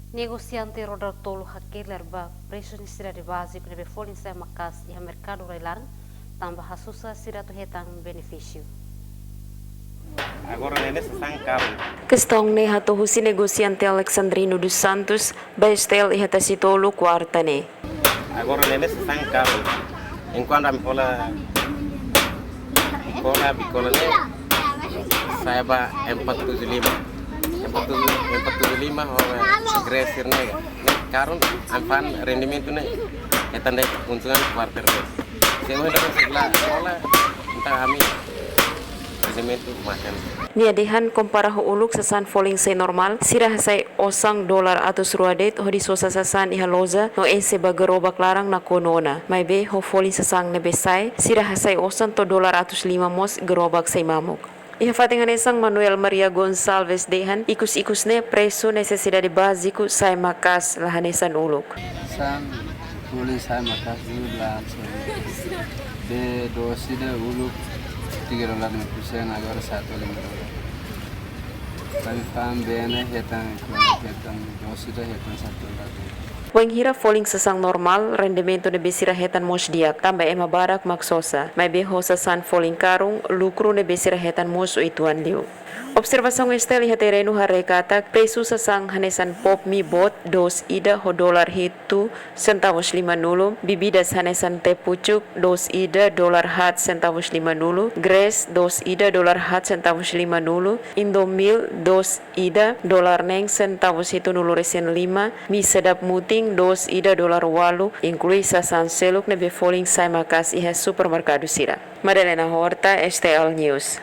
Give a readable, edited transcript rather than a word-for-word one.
Negociante rodar tolo hakeler ba preço ni sira de base que nebe folin sai makas e mercado relan tambah hasusa sira tu hetang benefício. Agora nesse sangkap. Questão ne hato husi negociante Alexandrino dos Santos, bestel e hata sitolo quarta ne. Agora nesse sangkap. Enquanto a bicola ne, saya ba 475. 475 Gresir ne. Karun ampan rendimento ne. Etande untungan quarter ne. Saya hendak sebelah sekolah entah kami rendimento makan. Niadehan kompara ho uluk sasan falling say normal, sira hasay osang dolar atus ruadet ho di sosa sasan iha loza no ese bagarobak larang na konona. May be ho falling sasang nebesay, sira hasay osang to dolar atus lima mos gerobak say mamuk. Iha fatingan esang Manuel Maria Gonçalves dehan ikus-ikus ne preso necesidade básico say makas lahanesan uluk. San boleh saya makas bulan de dosi de uluk 3.50% agora 1.50. Kami paham bene hetang dosi de hetang $1. Wang hira falling sasang normal, rendimento de besira hetan mos diak, tambah ema barak maksosa. May beho sasan falling karung, lucro ne besira hetan mos ituan liu. Observação estel iha terenu harekatak preço sasang hanesan pop mi bot dos ida ho dolar hitu centavos 50, bibidas hanesan te pucuk dos ida dolar hat centavos 50, gres dos ida dolar hat centavos 50, indomil dos ida dolar neng centavos itu nulu resen 5, mi sedap muting dos ida dolar walu, inclui sasan seluk nebe falling sai makas iha supermercado sira. Madalena Horta, STL News.